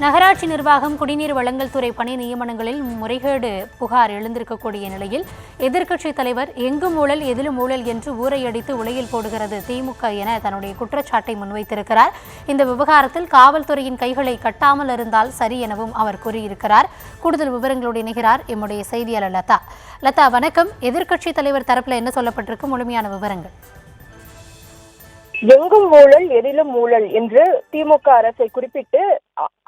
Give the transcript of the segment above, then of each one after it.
நகராட்சி நிர்வாகம் குடிநீர் வழங்கல் துறை பணி நியமனங்களில் முறைகேடு புகார் எழுந்திருக்கக்கூடிய நிலையில் எதிர்க்கட்சித் தலைவர் எங்கும் ஊழல் எதிலும் ஊழல் என்று ஊரை அடித்து உலையில் போடுகிறது திமுக என தன்னுடைய குற்றச்சாட்டை முன்வைத்திருக்கிறார். இந்த விவகாரத்தில் காவல்துறையின் கைகளை கட்டாமல் இருந்தால் சரி எனவும் அவர் கூறியிருக்கிறார். கூடுதல் விவரங்களோடு இணைகிறார் எம்முடைய செய்தியாளர் லதா. லதா, வணக்கம். எதிர்க்கட்சித் தலைவர் தரப்புல என்ன சொல்லப்பட்டிருக்கு, முழுமையான விவரங்கள்? எங்கும் ஊழல் எதிலும் ஊழல் என்று திமுக அரசை குறிப்பிட்டு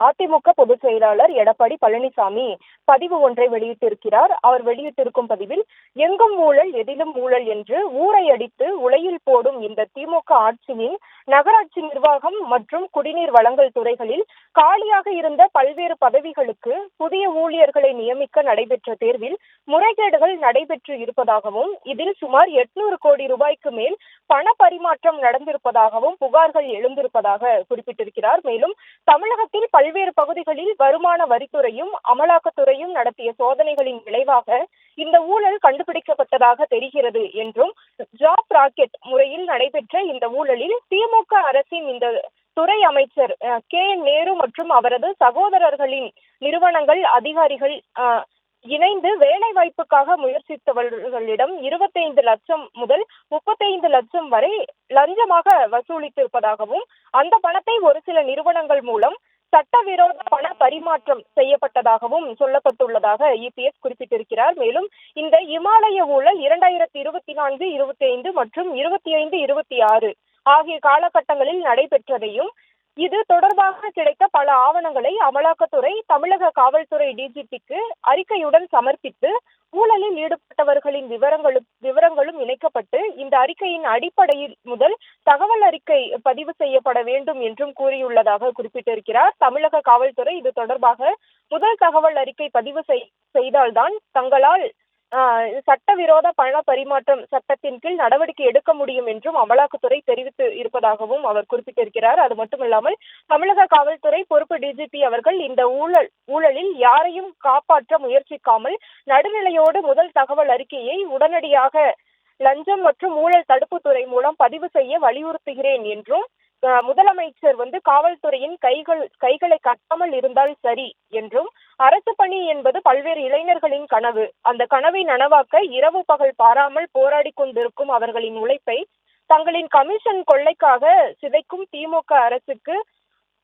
அதிமுக பொதுச் செயலாளர் எடப்பாடி பழனிசாமி பதிவு ஒன்றை வெளியிட்டிருக்கிறார். அவர் வெளியிட்டிருக்கும் பதிவில், எங்கும் ஊழல் எதிலும் ஊழல் என்று ஊரை அடித்து உலையில் போடும் இந்த திமுக ஆட்சியின் நகராட்சி நிர்வாகம் மற்றும் குடிநீர் வழங்கல் துறைகளில் காலியாக இருந்த பல்வேறு பதவிகளுக்கு புதிய ஊழியர்களை நியமிக்க நடைபெற்ற தேர்வில் முறைகேடுகள் நடைபெற்று இருப்பதாகவும் இதில் சுமார் 800 கோடி ரூபாய்க்கு மேல் பண பரிமாற்றம் நடந்திருப்பதாகவும் புகார்கள் எழுந்திருப்பதாக குறிப்பிட்டிருக்கிறார். மேலும் தமிழகத்தில் பல்வேறு பகுதிகளில் வருமான வரித்துறையும் அமலாக்கத்துறையும் நடத்திய சோதனைகளின் விளைவாக இந்த ஊழல் கண்டுபிடிக்கப்பட்டதாக தெரிகிறது என்றும், ஜாப் ராக்கெட் முறையில் நடைபெற்ற இந்த ஊழலில் திமுக அரசின் இந்த துறை அமைச்சர் நேரு மற்றும் அவரது சகோதரர்களின் நிறுவனங்கள் அதிகாரிகள் இணைந்து வேலை வாய்ப்புக்காக முயற்சித்தவர்களிடம் 25 லட்சம் முதல் 35 லட்சம் வரை லஞ்சமாக வசூலித்திருப்பதாகவும் அந்த பணத்தை ஒரு சில நிறுவனங்கள் மூலம் சட்டவிரோத பண பரிமாற்றம் செய்யப்பட்டதாகவும் சொல்லப்பட்டுள்ளதாக இபிஎஸ் குறிப்பிட்டிருக்கிறார். மேலும் இந்த இமாலய ஊழல் 2024, 25 மற்றும் 25, 26 ஆகிய காலகட்டங்களில் நடைபெற்றதையும், இது தொடர்பாக கிடைத்த பல ஆவணங்களை அமலாக்கத்துறை தமிழக காவல்துறை டிஜிபிக்கு அறிக்கையுடன் சமர்ப்பித்து ஊழலில் ஈடுபட்டவர்களின் விவரங்களும் இணைக்கப்பட்டு இந்த அறிக்கையின் அடிப்படையில் முதல் தகவல் அறிக்கை பதிவு செய்யப்பட வேண்டும் என்றும் கூறியுள்ளதாக குறிப்பிட்டிருக்கிறார். தமிழக காவல்துறை இது தொடர்பாக முதல் தகவல் அறிக்கை பதிவு செய்தால்தான் தங்களால் சட்டவிரோத பண பரிமாற்றம் சட்டத்தின் கீழ் நடவடிக்கை எடுக்க முடியும் என்றும் அமலாக்கத்துறை தெரிவித்து இருப்பதாகவும் அவர் குறிப்பிட்டிருக்கிறார். அது மட்டுமில்லாமல் தமிழக காவல்துறை பொறுப்பு டிஜிபி அவர்கள் இந்த ஊழலில் யாரையும் காப்பாற்ற முயற்சிக்காமல் நடுநிலையோடு முதல் தகவல் அறிக்கையை உடனடியாக லஞ்சம் மற்றும் ஊழல் தடுப்புத்துறை மூலம் பதிவு செய்ய வலியுறுத்துகிறேன் என்றும், முதலமைச்சர் காவல்துறையின் கைகளை கட்டாமல் இருந்தால் சரி என்றும், அரசு பணி என்பது பல்வேறு இளைஞர்களின் கனவு, அந்த கனவை நனவாக்க இரவு பகல் பாராமல் போராடி கொண்டிருக்கும் அவர்களின் உழைப்பை தங்களின் கமிஷன் கொள்ளைக்காக சிதைக்கும் திமுக அரசுக்கு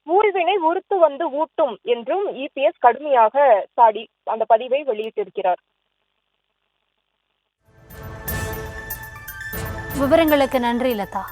ஊழ்வினை உறுத்து வந்து ஊட்டும் என்றும் இபிஎஸ் கடுமையாக சாடி அந்த பதிவை வெளியிட்டிருக்கிறார். விவரங்களுக்கு நன்றி லதா.